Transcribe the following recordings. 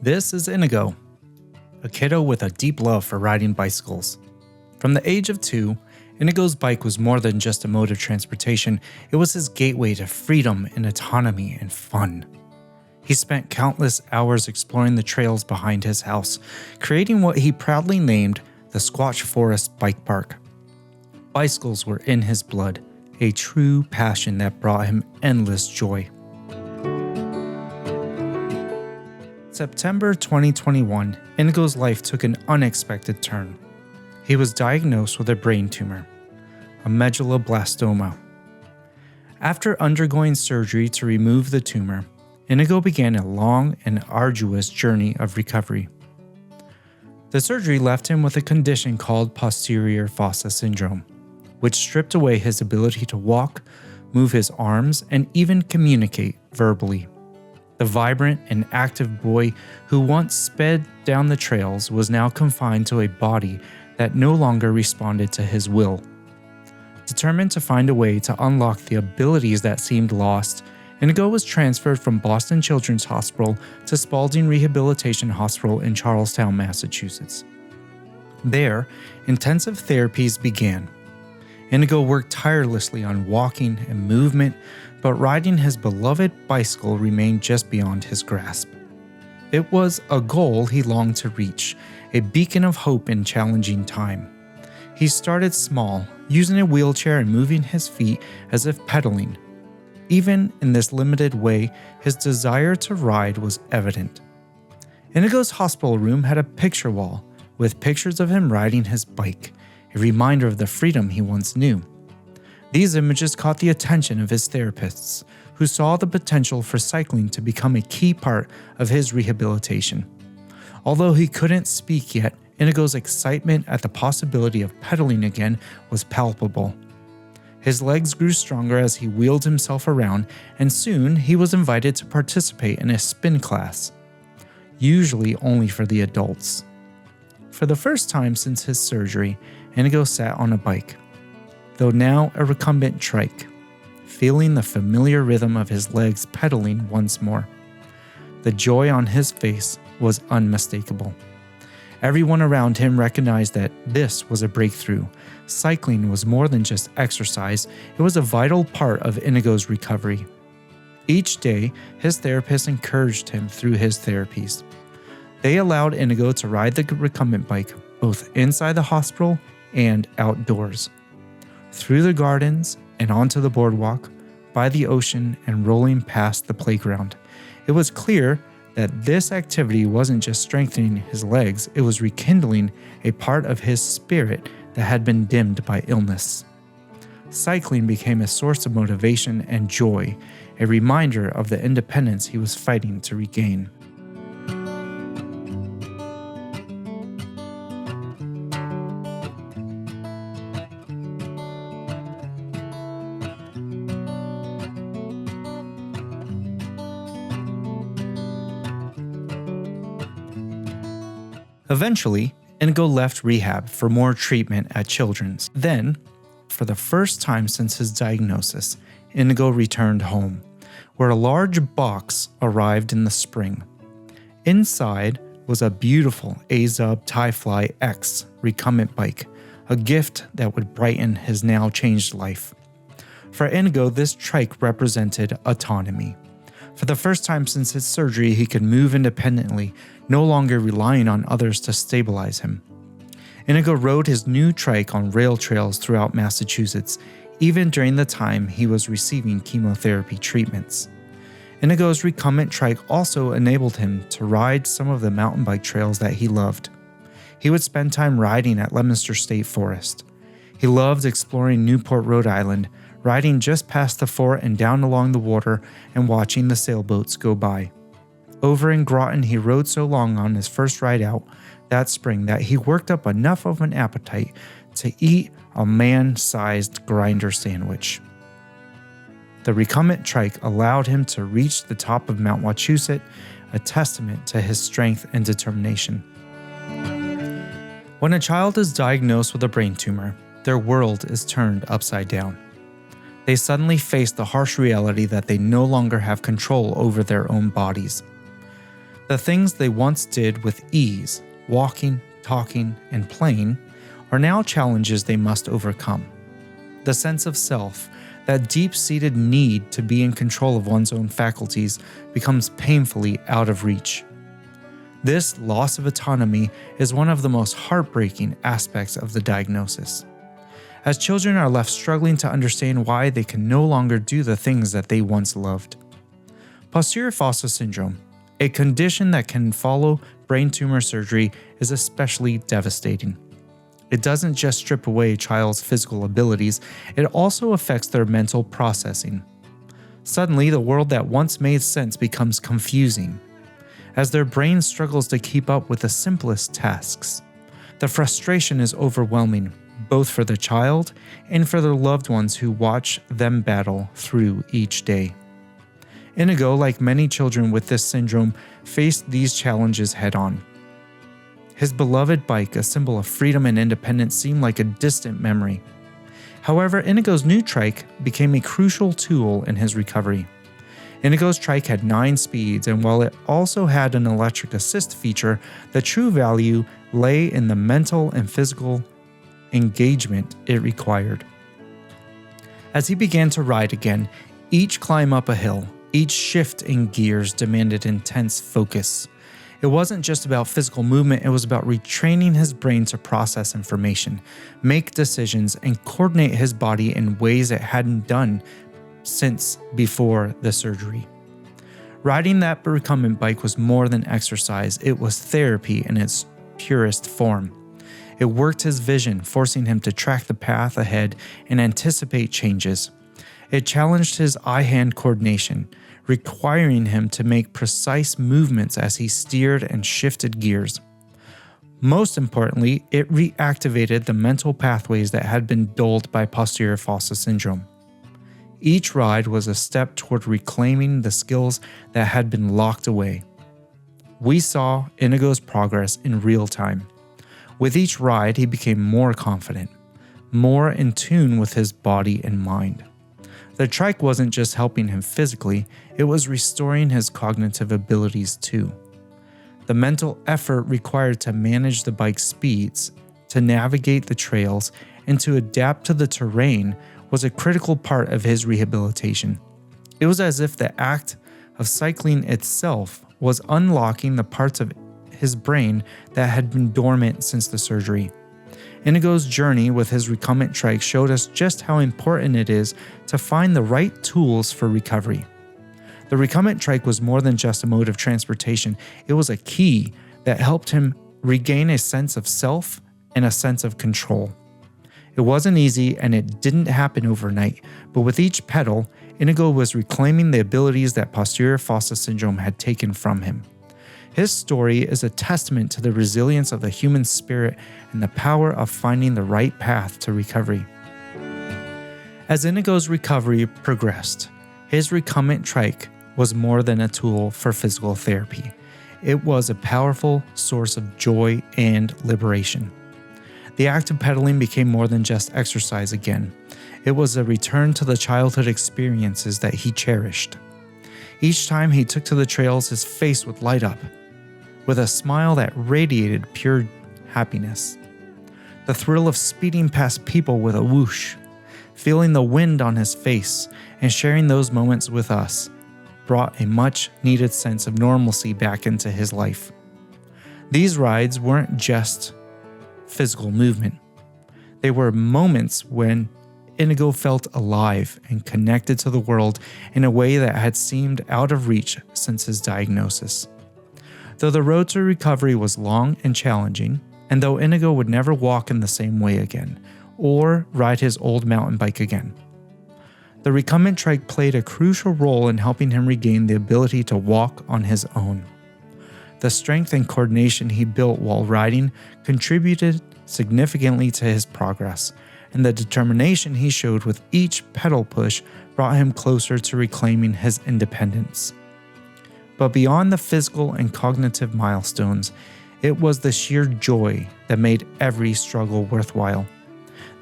This is Inigo, a kiddo with a deep love for riding bicycles. From the age of 2, Inigo's bike was more than just a mode of transportation, it was his gateway to freedom and autonomy and fun. He spent countless hours exploring the trails behind his house, creating what he proudly named the Squatch Forest Bike Park. Bicycles were in his blood, a true passion that brought him endless joy. September 2021, Inigo's life took an unexpected turn. He was diagnosed with a brain tumor, a medulloblastoma. After undergoing surgery to remove the tumor, Inigo began a long and arduous journey of recovery. The surgery left him with a condition called Posterior Fossa Syndrome, which stripped away his ability to walk, move his arms, and even communicate verbally. The vibrant and active boy who once sped down the trails was now confined to a body that no longer responded to his will. Determined to find a way to unlock the abilities that seemed lost, Inigo was transferred from Boston Children's Hospital to Spaulding Rehabilitation Hospital in Charlestown, Massachusetts. There, intensive therapies began. Inigo worked tirelessly on walking and movement, but riding his beloved bicycle remained just beyond his grasp. It was a goal he longed to reach, a beacon of hope in challenging time. He started small, using a wheelchair and moving his feet as if pedaling. Even in this limited way, his desire to ride was evident. Inigo's hospital room had a picture wall with pictures of him riding his bike, a reminder of the freedom he once knew. These images caught the attention of his therapists, who saw the potential for cycling to become a key part of his rehabilitation. Although he couldn't speak yet, Inigo's excitement at the possibility of pedaling again was palpable. His legs grew stronger as he wheeled himself around, and soon he was invited to participate in a spin class, usually only for the adults. For the first time since his surgery, Inigo sat on a bike, though now a recumbent trike, feeling the familiar rhythm of his legs pedaling once more. The joy on his face was unmistakable. Everyone around him recognized that this was a breakthrough. Cycling was more than just exercise, it was a vital part of Inigo's recovery. Each day, his therapist encouraged him through his therapies. They allowed Inigo to ride the recumbent bike both inside the hospital and outdoors, through the gardens and onto the boardwalk, by the ocean and rolling past the playground. It was clear that this activity wasn't just strengthening his legs, it was rekindling a part of his spirit that had been dimmed by illness. Cycling became a source of motivation and joy, a reminder of the independence he was fighting to regain. Eventually, Inigo left rehab for more treatment at Children's. Then, for the first time since his diagnosis, Inigo returned home, where a large box arrived in the spring. Inside was a beautiful Azub Ti-Fly X recumbent bike, a gift that would brighten his now changed life. For Inigo, this trike represented autonomy. For the first time since his surgery, he could move independently, no longer relying on others to stabilize him. Inigo rode his new trike on rail trails throughout Massachusetts, even during the time he was receiving chemotherapy treatments. Inigo's recumbent trike also enabled him to ride some of the mountain bike trails that he loved. He would spend time riding at Leominster State Forest. He loved exploring Newport, Rhode Island, riding just past the fort and down along the water and watching the sailboats go by. Over in Groton, he rode so long on his first ride out that spring that he worked up enough of an appetite to eat a man-sized grinder sandwich. The recumbent trike allowed him to reach the top of Mount Wachusett, a testament to his strength and determination. When a child is diagnosed with a brain tumor, their world is turned upside down. They suddenly face the harsh reality that they no longer have control over their own bodies. The things they once did with ease, walking, talking, and playing, are now challenges they must overcome. The sense of self, that deep-seated need to be in control of one's own faculties, becomes painfully out of reach. This loss of autonomy is one of the most heartbreaking aspects of the diagnosis, as children are left struggling to understand why they can no longer do the things that they once loved. Posterior Fossa Syndrome, a condition that can follow brain tumor surgery, is especially devastating. It doesn't just strip away a child's physical abilities, it also affects their mental processing. Suddenly, the world that once made sense becomes confusing, as their brain struggles to keep up with the simplest tasks. The frustration is overwhelming, both for the child and for their loved ones who watch them battle through each day. Inigo, like many children with this syndrome, faced these challenges head-on. His beloved bike, a symbol of freedom and independence, seemed like a distant memory. However, Inigo's new Trike became a crucial tool in his recovery. Inigo's Trike had 9 speeds, and while it also had an electric assist feature, the true value lay in the mental and physical engagement it required. As he began to ride again, each climb up a hill, each shift in gears demanded intense focus. It wasn't just about physical movement, it was about retraining his brain to process information, make decisions, and coordinate his body in ways it hadn't done since before the surgery. Riding that recumbent bike was more than exercise, it was therapy in its purest form. It worked his vision, forcing him to track the path ahead and anticipate changes. It challenged his eye-hand coordination, requiring him to make precise movements as he steered and shifted gears. Most importantly, it reactivated the mental pathways that had been dulled by posterior fossa syndrome. Each ride was a step toward reclaiming the skills that had been locked away. We saw Inigo's progress in real time. With each ride, he became more confident, more in tune with his body and mind. The trike wasn't just helping him physically, it was restoring his cognitive abilities too. The mental effort required to manage the bike's speeds, to navigate the trails, and to adapt to the terrain was a critical part of his rehabilitation. It was as if the act of cycling itself was unlocking the parts of his brain that had been dormant since the surgery. Inigo's journey with his recumbent trike showed us just how important it is to find the right tools for recovery. The recumbent trike was more than just a mode of transportation, it was a key that helped him regain a sense of self and a sense of control. It wasn't easy and it didn't happen overnight, but with each pedal, Inigo was reclaiming the abilities that posterior fossa syndrome had taken from him. His story is a testament to the resilience of the human spirit and the power of finding the right path to recovery. As Inigo's recovery progressed, his recumbent trike was more than a tool for physical therapy. It was a powerful source of joy and liberation. The act of pedaling became more than just exercise again. It was a return to the childhood experiences that he cherished. Each time he took to the trails, his face would light up with a smile that radiated pure happiness. The thrill of speeding past people with a whoosh, feeling the wind on his face, and sharing those moments with us brought a much-needed sense of normalcy back into his life. These rides weren't just physical movement. They were moments when Inigo felt alive and connected to the world in a way that had seemed out of reach since his diagnosis. Though the road to recovery was long and challenging, and though Inigo would never walk in the same way again, or ride his old mountain bike again, the recumbent trike played a crucial role in helping him regain the ability to walk on his own. The strength and coordination he built while riding contributed significantly to his progress, and the determination he showed with each pedal push brought him closer to reclaiming his independence. But beyond the physical and cognitive milestones, it was the sheer joy that made every struggle worthwhile.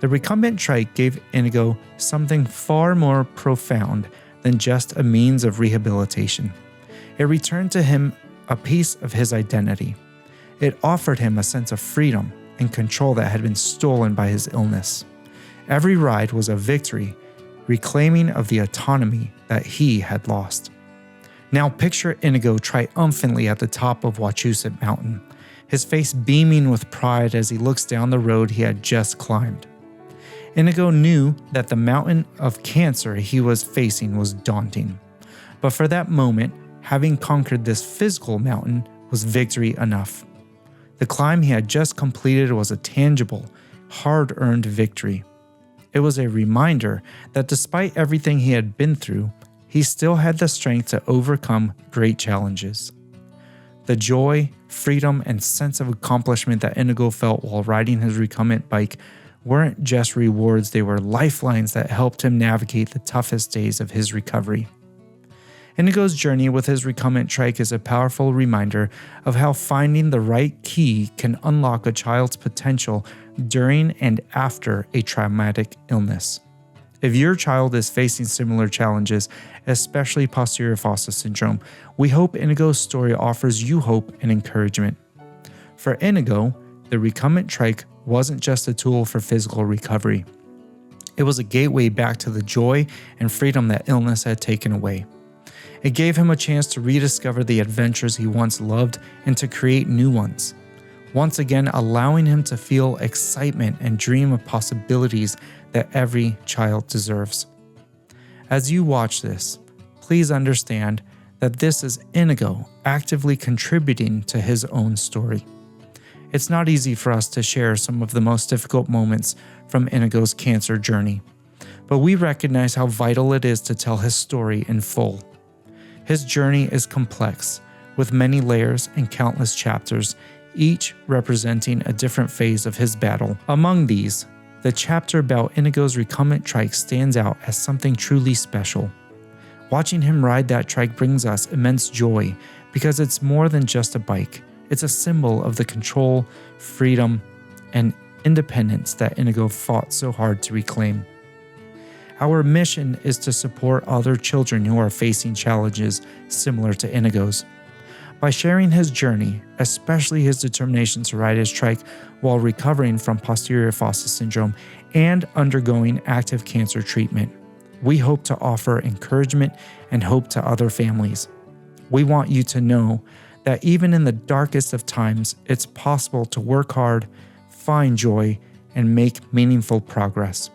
The recumbent trike gave Inigo something far more profound than just a means of rehabilitation. It returned to him a piece of his identity. It offered him a sense of freedom and control that had been stolen by his illness. Every ride was a victory, reclaiming of the autonomy that he had lost. Now picture Inigo triumphantly at the top of Wachusett Mountain, his face beaming with pride as he looks down the road he had just climbed. Inigo knew that the mountain of cancer he was facing was daunting, but for that moment, having conquered this physical mountain was victory enough. The climb he had just completed was a tangible, hard-earned victory. It was a reminder that despite everything he had been through, he still had the strength to overcome great challenges. The joy, freedom, and sense of accomplishment that Inigo felt while riding his recumbent bike weren't just rewards, they were lifelines that helped him navigate the toughest days of his recovery. Inigo's journey with his recumbent trike is a powerful reminder of how finding the right key can unlock a child's potential during and after a traumatic illness. If your child is facing similar challenges, especially posterior fossa syndrome, we hope Inigo's story offers you hope and encouragement. For Inigo, the recumbent trike wasn't just a tool for physical recovery. It was a gateway back to the joy and freedom that illness had taken away. It gave him a chance to rediscover the adventures he once loved and to create new ones, once again allowing him to feel excitement and dream of possibilities that every child deserves. As you watch this, please understand that this is Inigo actively contributing to his own story. It's not easy for us to share some of the most difficult moments from Inigo's cancer journey, but we recognize how vital it is to tell his story in full. His journey is complex, with many layers and countless chapters, each representing a different phase of his battle. Among these, the chapter about Inigo's recumbent trike stands out as something truly special. Watching him ride that trike brings us immense joy because it's more than just a bike. It's a symbol of the control, freedom, and independence that Inigo fought so hard to reclaim. Our mission is to support other children who are facing challenges similar to Inigo's. By sharing his journey, especially his determination to ride his trike while recovering from posterior fossa syndrome and undergoing active cancer treatment, we hope to offer encouragement and hope to other families. We want you to know that even in the darkest of times, it's possible to work hard, find joy, and make meaningful progress.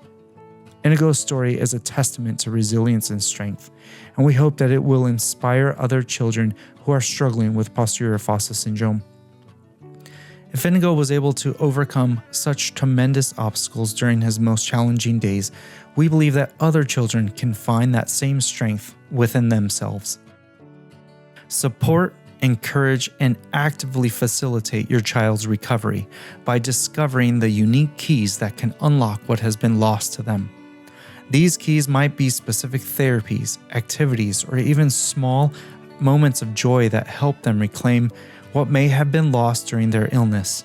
Inigo's story is a testament to resilience and strength, and we hope that it will inspire other children who are struggling with posterior fossa syndrome. If Inigo was able to overcome such tremendous obstacles during his most challenging days, we believe that other children can find that same strength within themselves. Support, encourage, and actively facilitate your child's recovery by discovering the unique keys that can unlock what has been lost to them. These keys might be specific therapies, activities, or even small moments of joy that help them reclaim what may have been lost during their illness.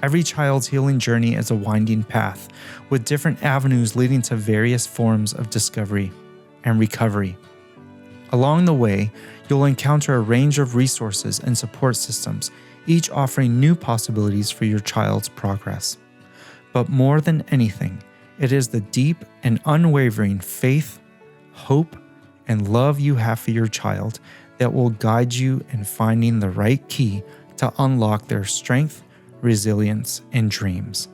Every child's healing journey is a winding path, with different avenues leading to various forms of discovery and recovery. Along the way, you'll encounter a range of resources and support systems, each offering new possibilities for your child's progress. But more than anything, it is the deep and unwavering faith, hope, and love you have for your child that will guide you in finding the right key to unlock their strength, resilience, and dreams.